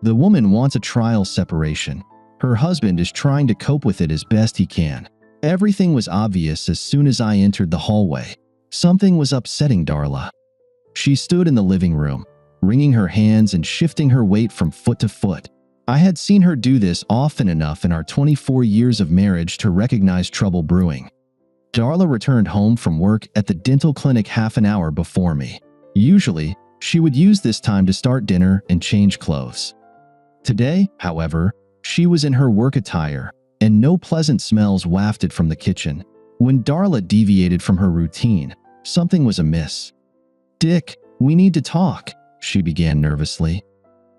The woman wants a trial separation. Her husband is trying to cope with it as best he can. Everything was obvious as soon as I entered the hallway. Something was upsetting Darla. She stood in the living room, wringing her hands and shifting her weight from foot to foot. I had seen her do this often enough in our 24 years of marriage to recognize trouble brewing. Darla returned home from work at the dental clinic half an hour before me. Usually, she would use this time to start dinner and change clothes. Today, however, she was in her work attire, and no pleasant smells wafted from the kitchen. When Darla deviated from her routine, something was amiss. "Dick, we need to talk," she began nervously.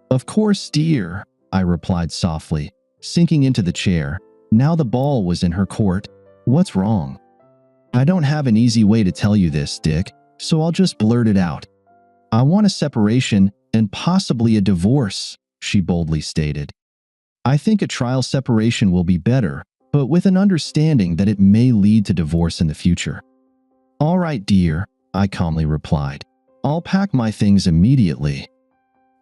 "Of course, dear," I replied softly, sinking into the chair. Now the ball was in her court. "What's wrong?" "I don't have an easy way to tell you this, Dick, so I'll just blurt it out. I want a separation and possibly a divorce," she boldly stated. "I think a trial separation will be better, but with an understanding that it may lead to divorce in the future." "All right, dear," I calmly replied. "I'll pack my things immediately."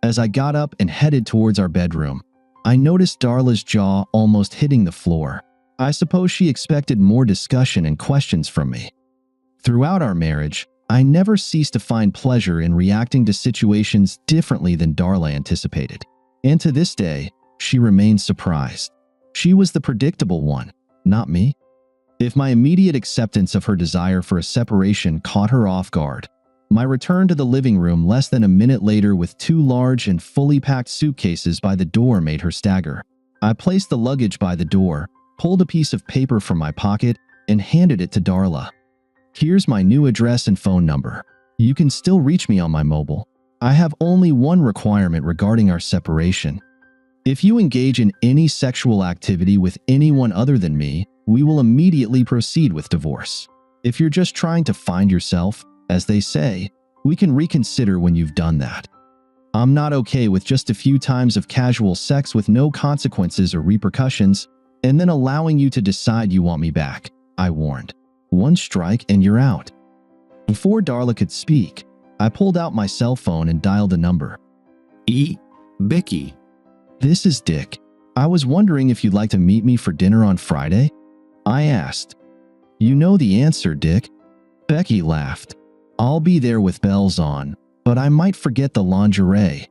As I got up and headed towards our bedroom, I noticed Darla's jaw almost hitting the floor. I suppose she expected more discussion and questions from me. Throughout our marriage, I never ceased to find pleasure in reacting to situations differently than Darla anticipated. And to this day, she remained surprised. She was the predictable one, not me. If my immediate acceptance of her desire for a separation caught her off guard, my return to the living room less than a minute later with 2 large and fully packed suitcases by the door made her stagger. I placed the luggage by the door, pulled a piece of paper from my pocket, and handed it to Darla. "Here's my new address and phone number. You can still reach me on my mobile. I have only one requirement regarding our separation. If you engage in any sexual activity with anyone other than me, we will immediately proceed with divorce. If you're just trying to find yourself, as they say, we can reconsider when you've done that. I'm not okay with just a few times of casual sex with no consequences or repercussions, and then allowing you to decide you want me back," I warned. "One strike and you're out." Before Darla could speak, I pulled out my cell phone and dialed a number. Becky. "This is Dick. I was wondering if you'd like to meet me for dinner on Friday?" I asked. "You know the answer, Dick." Becky laughed. "I'll be there with bells on, but I might forget the lingerie."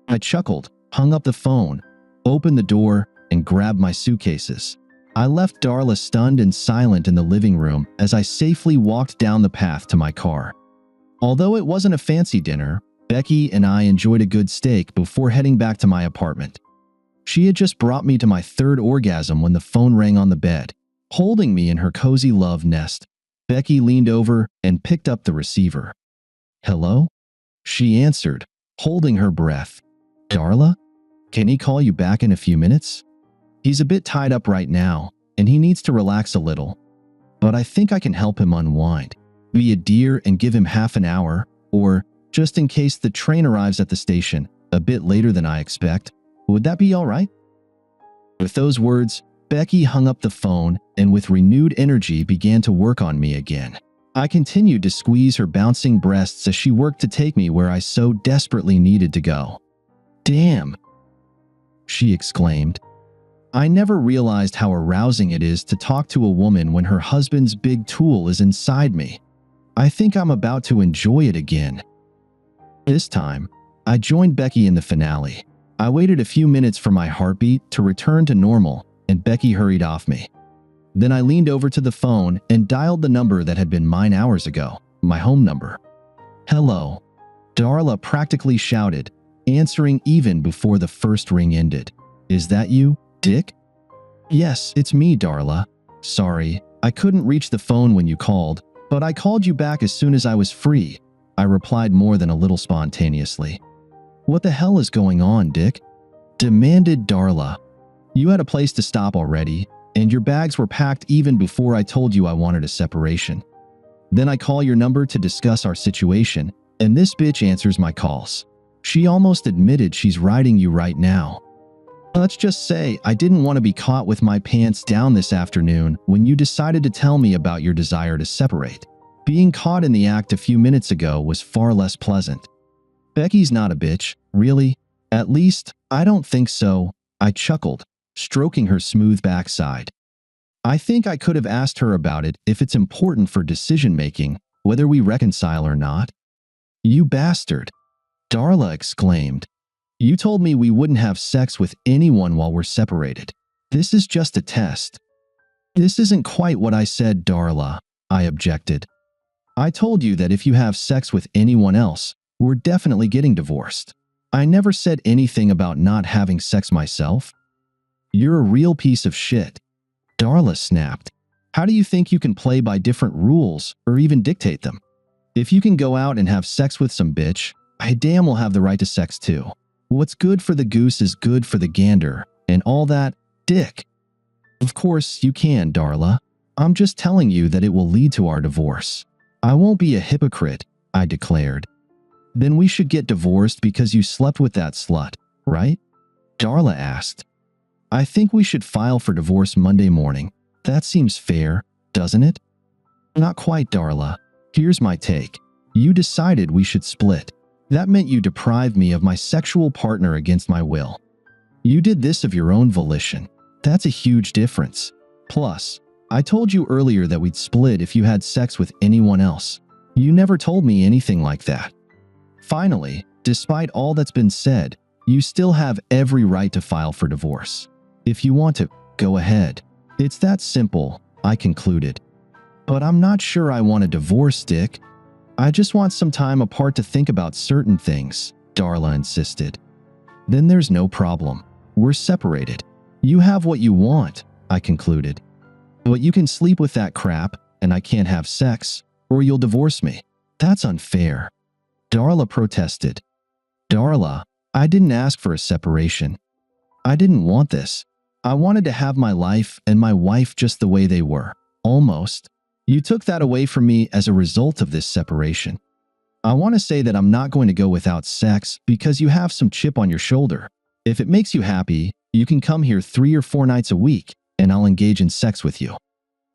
I chuckled, hung up the phone, opened the door, and grabbed my suitcases. I left Darla stunned and silent in the living room as I safely walked down the path to my car. Although it wasn't a fancy dinner, Becky and I enjoyed a good steak before heading back to my apartment. She had just brought me to my 3rd orgasm when the phone rang on the bed. Holding me in her cozy love nest, Becky leaned over and picked up the receiver. "Hello?" she answered, holding her breath. "Darla? Can he call you back in a few minutes? He's a bit tied up right now, and he needs to relax a little. But I think I can help him unwind. Be a dear and give him half an hour, or, just in case the train arrives at the station a bit later than I expect, would that be all right?" With those words, Becky hung up the phone and with renewed energy began to work on me again. I continued to squeeze her bouncing breasts as she worked to take me where I so desperately needed to go. "Damn!" she exclaimed. I never realized how arousing it is to talk to a woman when her husband's big tool is inside me. I think I'm about to enjoy it again. This time, I joined Becky in the finale. I waited a few minutes for my heartbeat to return to normal, and Becky hurried off me. Then I leaned over to the phone and dialed the number that had been mine hours ago, my home number. "Hello," Darla practically shouted, answering even before the first ring ended. "Is that you, Dick?" "Yes, it's me, Darla. Sorry, I couldn't reach the phone when you called, but I called you back as soon as I was free," I replied more than a little spontaneously. "What the hell is going on, Dick?" demanded Darla. "You had a place to stop already, and your bags were packed even before I told you I wanted a separation. Then I call your number to discuss our situation, and this bitch answers my calls. She almost admitted she's riding you right now. Let's just say I didn't want to be caught with my pants down this afternoon when you decided to tell me about your desire to separate. Being caught in the act a few minutes ago was far less pleasant." "Becky's not a bitch, really. At least, I don't think so, I chuckled, stroking her smooth backside. I think I could have asked her about it if it's important for decision-making, whether we reconcile or not. You bastard, Darla exclaimed. You told me we wouldn't have sex with anyone while we're separated. This is just a test. This isn't quite what I said, Darla, I objected. I told you that if you have sex with anyone else, we're definitely getting divorced. I never said anything about not having sex myself. You're a real piece of shit, Darla snapped. How do you think you can play by different rules or even dictate them? If you can go out and have sex with some bitch, I damn well have the right to sex too. What's good for the goose is good for the gander, and all that, dick. Of course you can, Darla. I'm just telling you that it will lead to our divorce. I won't be a hypocrite, I declared. Then we should get divorced because you slept with that slut, right? Darla asked. I think we should file for divorce Monday morning. That seems fair, doesn't it? Not quite, Darla. Here's my take. You decided we should split. That meant you deprived me of my sexual partner against my will. You did this of your own volition. That's a huge difference. Plus, I told you earlier that we'd split if you had sex with anyone else. You never told me anything like that. Finally, despite all that's been said, you still have every right to file for divorce. If you want to, go ahead. It's that simple, I concluded. But I'm not sure I want a divorce, Dick. I just want some time apart to think about certain things, Darla insisted. Then there's no problem. We're separated. You have what you want, I concluded. But you can sleep with that crap, and I can't have sex, or you'll divorce me. That's unfair. Darla protested. Darla, I didn't ask for a separation. I didn't want this. I wanted to have my life and my wife just the way they were. Almost. You took that away from me as a result of this separation. I want to say that I'm not going to go without sex because you have some chip on your shoulder. If it makes you happy, you can come here 3 or 4 nights a week, and I'll engage in sex with you.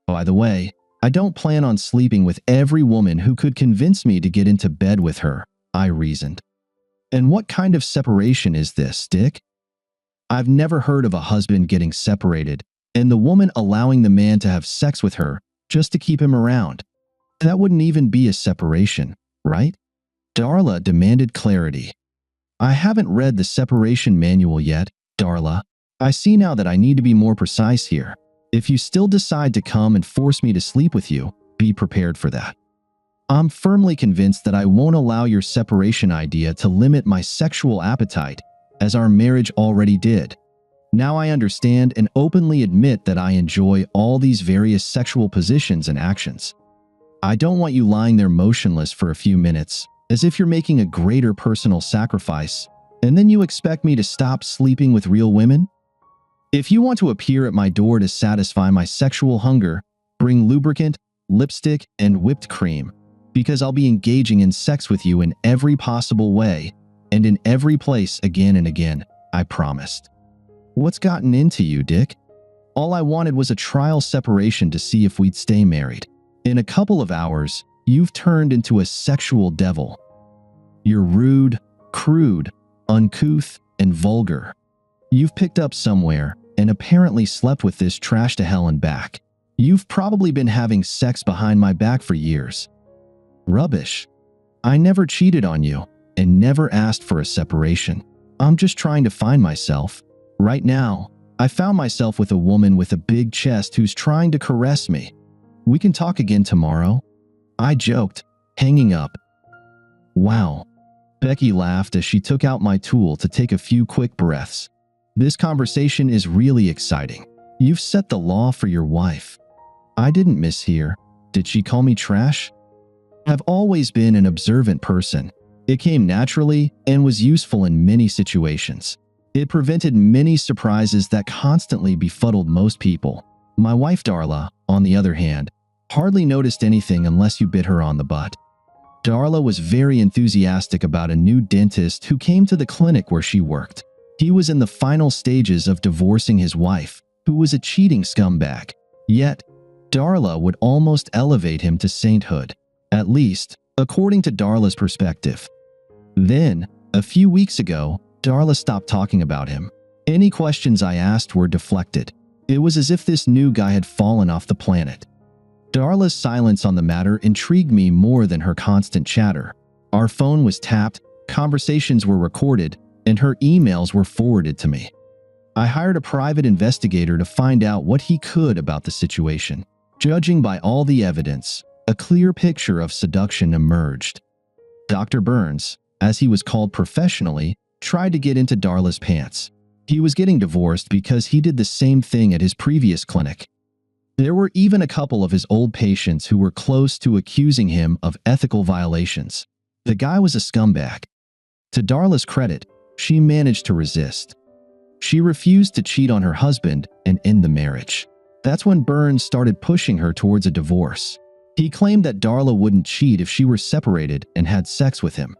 By the way, I don't plan on sleeping with every woman who could convince me to get into bed with her, I reasoned. And what kind of separation is this, Dick? I've never heard of a husband getting separated and the woman allowing the man to have sex with her just to keep him around. That wouldn't even be a separation, right? Darla demanded clarity. I haven't read the separation manual yet, Darla. I see now that I need to be more precise here. If you still decide to come and force me to sleep with you, be prepared for that. I'm firmly convinced that I won't allow your separation idea to limit my sexual appetite, as our marriage already did. Now I understand and openly admit that I enjoy all these various sexual positions and actions. I don't want you lying there motionless for a few minutes, as if you're making a greater personal sacrifice, and then you expect me to stop sleeping with real women? If you want to appear at my door to satisfy my sexual hunger, bring lubricant, lipstick, and whipped cream, because I'll be engaging in sex with you in every possible way, and in every place again and again, I promised. What's gotten into you, Dick? All I wanted was a trial separation to see if we'd stay married. In a couple of hours, you've turned into a sexual devil. You're rude, crude, uncouth, and vulgar. You've picked up somewhere and apparently slept with this trash to hell and back. You've probably been having sex behind my back for years. Rubbish. I never cheated on you and never asked for a separation. I'm just trying to find myself. Right now, I found myself with a woman with a big chest who's trying to caress me. We can talk again tomorrow, I joked, hanging up. Wow. Becky laughed as she took out my tool to take a few quick breaths. This conversation is really exciting. You've set the law for your wife. I didn't mishear. Did she call me trash? I've always been an observant person. It came naturally and was useful in many situations. It prevented many surprises that constantly befuddled most people. My wife Darla, on the other hand, hardly noticed anything unless you bit her on the butt. Darla was very enthusiastic about a new dentist who came to the clinic where she worked. He was in the final stages of divorcing his wife, who was a cheating scumbag. Yet, Darla would almost elevate him to sainthood, at least, according to Darla's perspective. Then, a few weeks ago, Darla stopped talking about him. Any questions I asked were deflected. It was as if this new guy had fallen off the planet. Darla's silence on the matter intrigued me more than her constant chatter. Our phone was tapped, conversations were recorded, and her emails were forwarded to me. I hired a private investigator to find out what he could about the situation. Judging by all the evidence, a clear picture of seduction emerged. Dr. Burns, as he was called professionally, tried to get into Darla's pants. He was getting divorced because he did the same thing at his previous clinic. There were even a couple of his old patients who were close to accusing him of ethical violations. The guy was a scumbag. To Darla's credit, she managed to resist. She refused to cheat on her husband and end the marriage. That's when Burns started pushing her towards a divorce. He claimed that Darla wouldn't cheat if she were separated and had sex with him.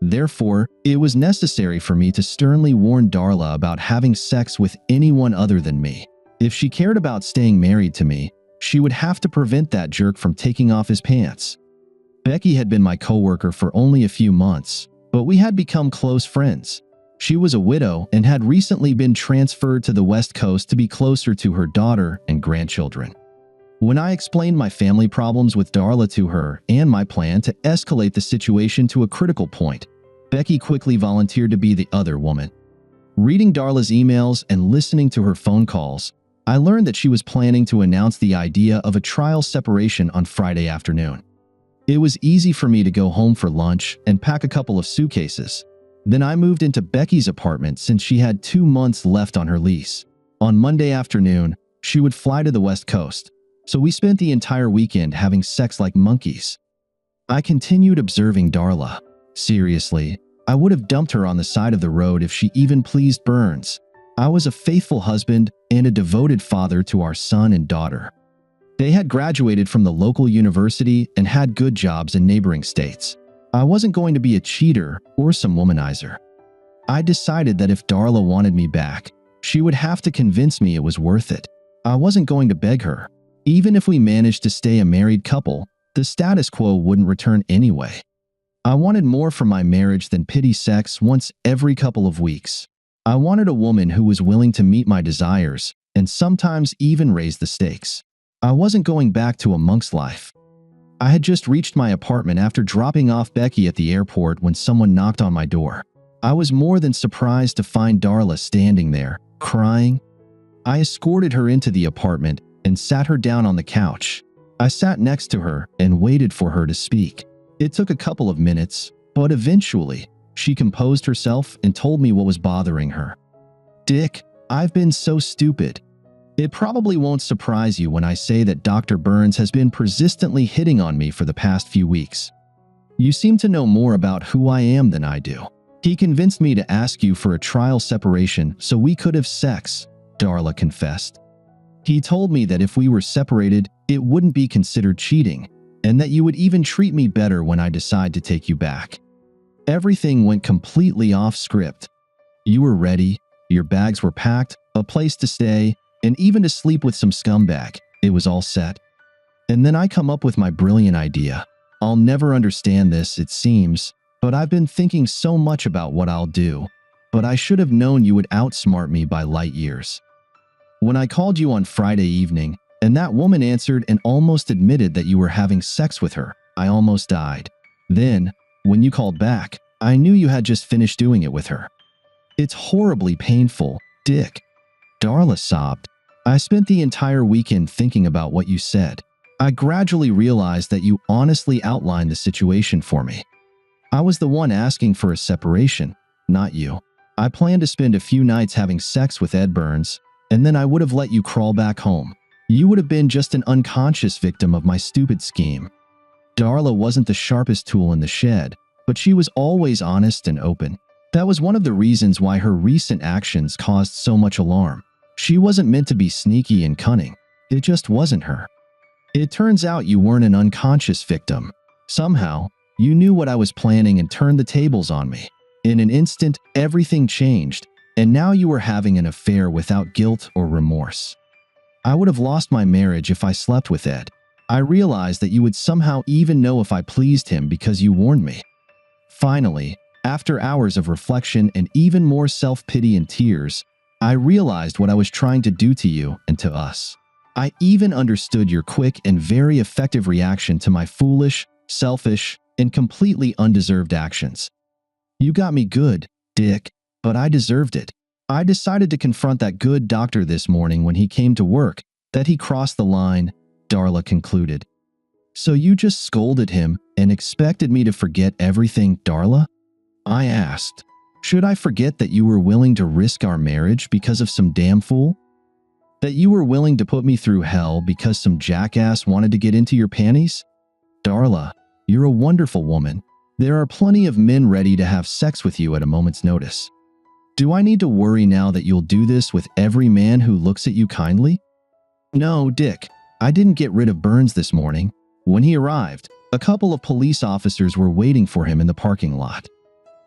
Therefore, it was necessary for me to sternly warn Darla about having sex with anyone other than me. If she cared about staying married to me, she would have to prevent that jerk from taking off his pants. Becky had been my coworker for only a few months, but we had become close friends. She was a widow and had recently been transferred to the West Coast to be closer to her daughter and grandchildren. When I explained my family problems with Darla to her and my plan to escalate the situation to a critical point, Becky quickly volunteered to be the other woman. Reading Darla's emails and listening to her phone calls, I learned that she was planning to announce the idea of a trial separation on Friday afternoon. It was easy for me to go home for lunch and pack a couple of suitcases. Then I moved into Becky's apartment since she had 2 months left on her lease. On Monday afternoon, she would fly to the West Coast, so we spent the entire weekend having sex like monkeys. I continued observing Darla. Seriously, I would have dumped her on the side of the road if she even pleased Burns. I was a faithful husband and a devoted father to our son and daughter. They had graduated from the local university and had good jobs in neighboring states. I wasn't going to be a cheater or some womanizer. I decided that if Darla wanted me back, she would have to convince me it was worth it. I wasn't going to beg her. Even if we managed to stay a married couple, the status quo wouldn't return anyway. I wanted more from my marriage than pity sex once every couple of weeks. I wanted a woman who was willing to meet my desires and sometimes even raise the stakes. I wasn't going back to a monk's life. I had just reached my apartment after dropping off Becky at the airport when someone knocked on my door. I was more than surprised to find Darla standing there, crying. I escorted her into the apartment and sat her down on the couch. I sat next to her and waited for her to speak. It took a couple of minutes, but eventually, she composed herself and told me what was bothering her. "Dick, I've been so stupid. It probably won't surprise you when I say that Dr. Burns has been persistently hitting on me for the past few weeks. You seem to know more about who I am than I do. He convinced me to ask you for a trial separation so we could have sex," Darla confessed. "He told me that if we were separated, it wouldn't be considered cheating, and that you would even treat me better when I decide to take you back. Everything went completely off script. You were ready, your bags were packed, a place to stay, and even to sleep with some scumbag. It was all set. And then I come up with my brilliant idea. I'll never understand this, it seems, but I've been thinking so much about what I'll do. But I should have known you would outsmart me by light years. When I called you on Friday evening, and that woman answered and almost admitted that you were having sex with her, I almost died. Then, when you called back, I knew you had just finished doing it with her. It's horribly painful, Dick." Darla sobbed. "I spent the entire weekend thinking about what you said. I gradually realized that you honestly outlined the situation for me. I was the one asking for a separation, not you. I planned to spend a few nights having sex with Ed Burns, and then I would have let you crawl back home. You would have been just an unconscious victim of my stupid scheme." Darla wasn't the sharpest tool in the shed, but she was always honest and open. That was one of the reasons why her recent actions caused so much alarm. She wasn't meant to be sneaky and cunning. It just wasn't her. It turns out you weren't an unconscious victim. Somehow, you knew what I was planning and turned the tables on me. In an instant, everything changed, and now you were having an affair without guilt or remorse. I would have lost my marriage if I slept with Ed. I realized that you would somehow even know if I pleased him because you warned me. Finally, After hours of reflection and even more self-pity and tears, I realized what I was trying to do to you and to us. I even understood your quick and very effective reaction to my foolish, selfish, and completely undeserved actions. You got me good, Dick, but I deserved it. I decided to confront that good doctor this morning when he came to work, that he crossed the line, Darla concluded. So you just scolded him and expected me to forget everything, Darla? I asked. Should I forget that you were willing to risk our marriage because of some damn fool? That you were willing to put me through hell because some jackass wanted to get into your panties? Darla, you're a wonderful woman. There are plenty of men ready to have sex with you at a moment's notice. Do I need to worry now that you'll do this with every man who looks at you kindly? No, Dick, I didn't get rid of Burns this morning. When he arrived, a couple of police officers were waiting for him in the parking lot.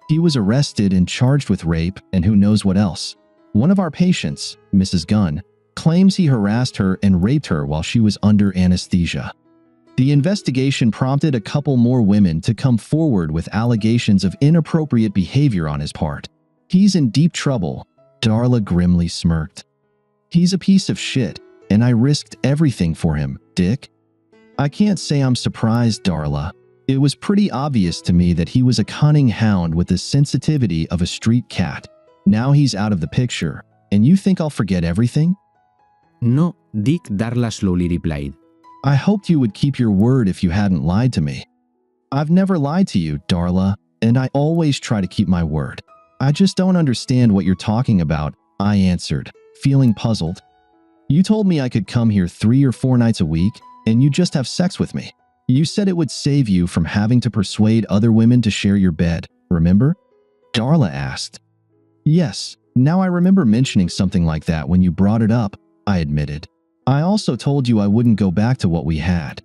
He was arrested and charged with rape and who knows what else. One of our patients, Mrs. Gunn, claims he harassed her and raped her while she was under anesthesia. The investigation prompted a couple more women to come forward with allegations of inappropriate behavior on his part. He's in deep trouble, Darla grimly smirked. He's a piece of shit, and I risked everything for him, Dick. I can't say I'm surprised, Darla. It was pretty obvious to me that he was a cunning hound with the sensitivity of a street cat. Now he's out of the picture, and you think I'll forget everything? No, Dick, Darla slowly replied. I hoped you would keep your word if you hadn't lied to me. I've never lied to you, Darla, and I always try to keep my word. I just don't understand what you're talking about, I answered, feeling puzzled. You told me I could come here 3 or 4 nights a week, and you just have sex with me. You said it would save you from having to persuade other women to share your bed, remember? Darla asked. Yes, now I remember mentioning something like that when you brought it up, I admitted. I also told you I wouldn't go back to what we had.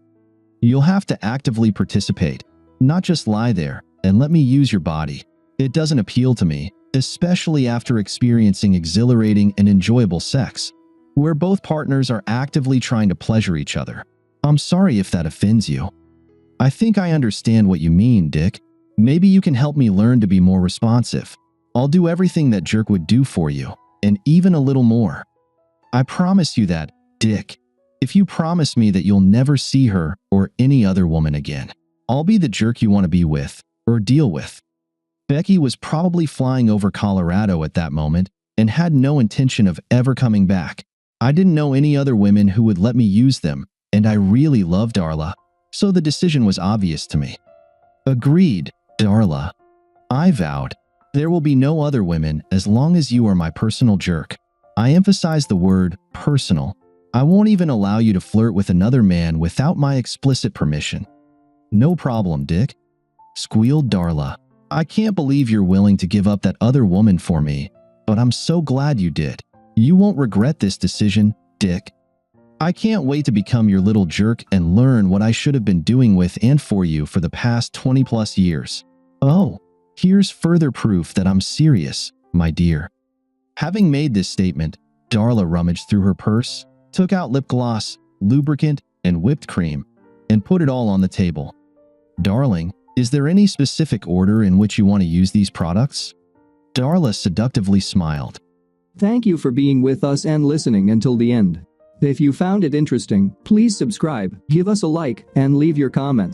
You'll have to actively participate, not just lie there and let me use your body. It doesn't appeal to me, especially after experiencing exhilarating and enjoyable sex, where both partners are actively trying to pleasure each other. I'm sorry if that offends you. I think I understand what you mean, Dick. Maybe you can help me learn to be more responsive. I'll do everything that jerk would do for you, and even a little more. I promise you that, Dick. If you promise me that you'll never see her or any other woman again, I'll be the jerk you want to be with or deal with. Becky was probably flying over Colorado at that moment and had no intention of ever coming back. I didn't know any other women who would let me use them, and I really loved Darla, so the decision was obvious to me. Agreed, Darla. I vowed. There will be no other women as long as you are my personal jerk. I emphasize the word personal. I won't even allow you to flirt with another man without my explicit permission. No problem, Dick, squealed Darla. I can't believe you're willing to give up that other woman for me, but I'm so glad you did. You won't regret this decision, Dick. I can't wait to become your little jerk and learn what I should have been doing with and for you for the past 20+ years. Oh, here's further proof that I'm serious, my dear. Having made this statement, Darla rummaged through her purse, took out lip gloss, lubricant, and whipped cream, and put it all on the table. Darling, is there any specific order in which you want to use these products? Darla seductively smiled. Thank you for being with us and listening until the end. If you found it interesting, please subscribe, give us a like, and leave your comments.